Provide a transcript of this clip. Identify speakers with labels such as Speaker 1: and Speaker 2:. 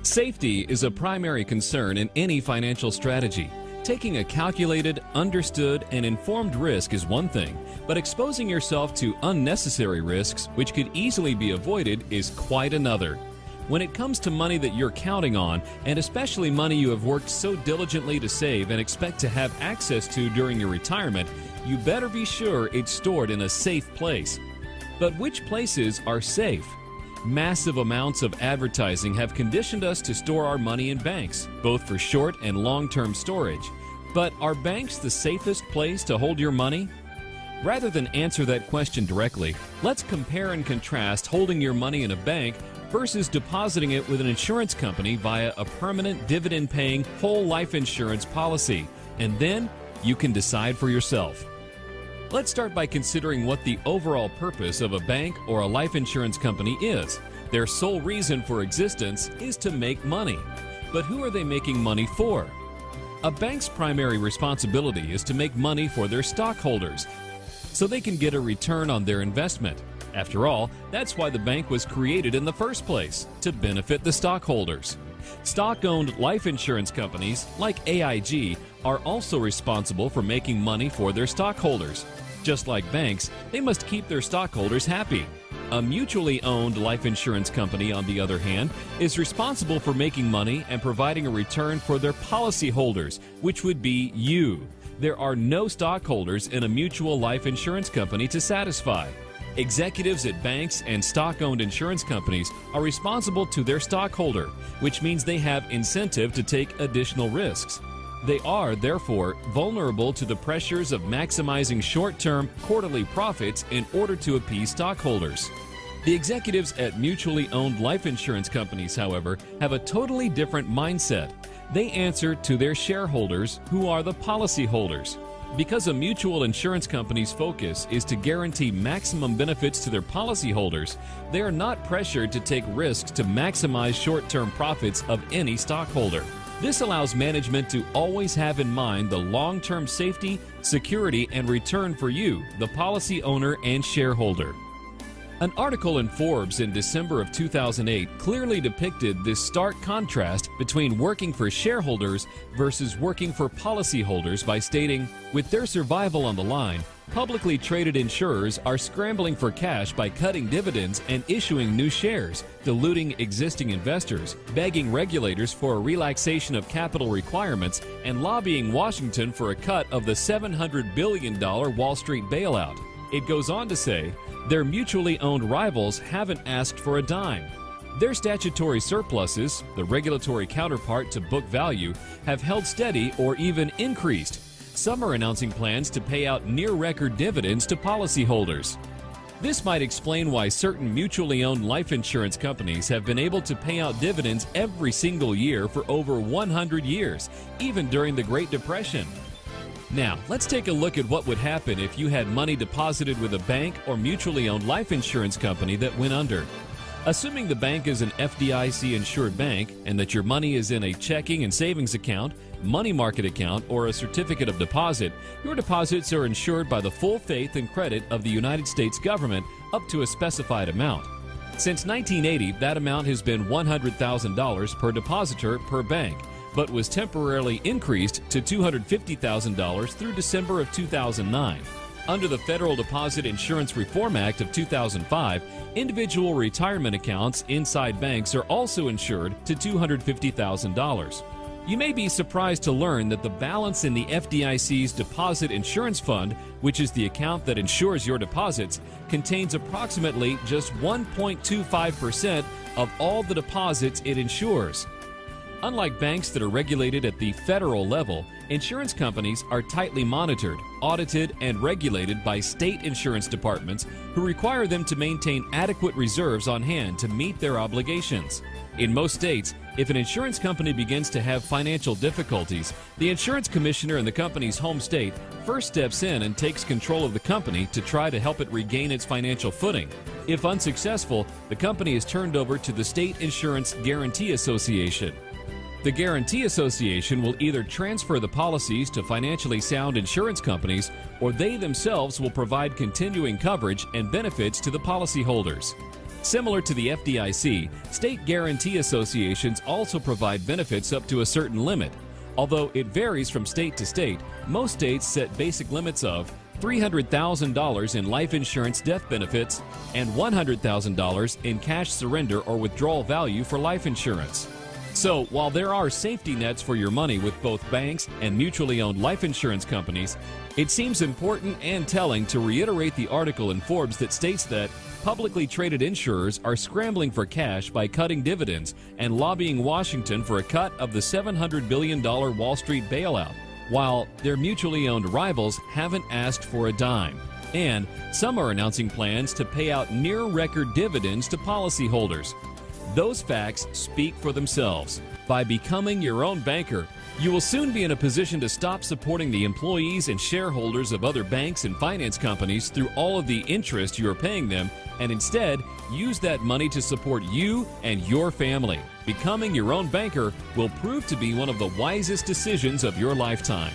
Speaker 1: Safety is a primary concern in any financial strategy. Taking a calculated, understood, and informed risk is one thing, but exposing yourself to unnecessary risks, which could easily be avoided, is quite another. When it comes to money that you're counting on, and especially money you have worked so diligently to save and expect to have access to during your retirement, you better be sure it's stored in a safe place. But which places are safe? Massive amounts of advertising have conditioned us to store our money in banks, both for short and long-term storage. But are banks the safest place to hold your money? Rather than answer that question directly, let's compare and contrast holding your money in a bank versus depositing it with an insurance company via a permanent dividend-paying whole life insurance policy, and then you can decide for yourself. Let's start by considering what the overall purpose of a bank or a life insurance company is. Their sole reason for existence is to make money. But who are they making money for? A bank's primary responsibility is to make money for their stockholders, so they can get a return on their investment. After all, that's why the bank was created in the first place, to benefit the stockholders. Stock-owned life insurance companies, like AIG, are also responsible for making money for their stockholders. Just like banks, they must keep their stockholders happy. A mutually owned life insurance company, on the other hand, is responsible for making money and providing a return for their policyholders, which would be you. There are no stockholders in a mutual life insurance company to satisfy. Executives at banks and stock-owned insurance companies are responsible to their stockholder, which means they have incentive to take additional risks. They are, therefore, vulnerable to the pressures of maximizing short-term, quarterly profits in order to appease stockholders. The executives at mutually owned life insurance companies, however, have a totally different mindset. They answer to their shareholders, who are the policyholders. Because a mutual insurance company's focus is to guarantee maximum benefits to their policyholders, they are not pressured to take risks to maximize short-term profits of any stockholder. This allows management to always have in mind the long-term safety, security, and return for you, the policy owner and shareholder. An article in Forbes in December of 2008 clearly depicted this stark contrast between working for shareholders versus working for policyholders by stating, with their survival on the line, publicly traded insurers are scrambling for cash by cutting dividends and issuing new shares, diluting existing investors, begging regulators for a relaxation of capital requirements, and lobbying Washington for a cut of the $700 billion Wall Street bailout. It goes on to say, their mutually owned rivals haven't asked for a dime. Their statutory surpluses, the regulatory counterpart to book value, have held steady or even increased. Some are announcing plans to pay out near-record dividends to policyholders. This might explain why certain mutually owned life insurance companies have been able to pay out dividends every single year for over 100 years, even during the Great Depression. Now, let's take a look at what would happen if you had money deposited with a bank or mutually owned life insurance company that went under. Assuming the bank is an FDIC-insured bank and that your money is in a checking and savings account, money market account, or a certificate of deposit, your deposits are insured by the full faith and credit of the United States government up to a specified amount. Since 1980, that amount has been $100,000 per depositor per bank, but was temporarily increased to $250,000 through December of 2009. Under the Federal Deposit Insurance Reform Act of 2005, individual retirement accounts inside banks are also insured to $250,000. You may be surprised to learn that the balance in the FDIC's Deposit Insurance Fund, which is the account that insures your deposits, contains approximately just 1.25% of all the deposits it insures. Unlike banks that are regulated at the federal level, insurance companies are tightly monitored, audited, and regulated by state insurance departments who require them to maintain adequate reserves on hand to meet their obligations. In most states, if an insurance company begins to have financial difficulties, the insurance commissioner in the company's home state first steps in and takes control of the company to try to help it regain its financial footing. If unsuccessful, the company is turned over to the State Insurance Guarantee Association. The Guarantee Association will either transfer the policies to financially sound insurance companies, or they themselves will provide continuing coverage and benefits to the policyholders. Similar to the FDIC, state guarantee associations also provide benefits up to a certain limit. Although it varies from state to state, most states set basic limits of $300,000 in life insurance death benefits and $100,000 in cash surrender or withdrawal value for life insurance. So, while there are safety nets for your money with both banks and mutually owned life insurance companies, it seems important and telling to reiterate the article in Forbes that states that publicly traded insurers are scrambling for cash by cutting dividends and lobbying Washington for a cut of the $700 billion Wall Street bailout, while their mutually owned rivals haven't asked for a dime. And some are announcing plans to pay out near-record dividends to policyholders. Those facts speak for themselves. By becoming your own banker, you will soon be in a position to stop supporting the employees and shareholders of other banks and finance companies through all of the interest you are paying them, and instead use that money to support you and your family. Becoming your own banker will prove to be one of the wisest decisions of your lifetime.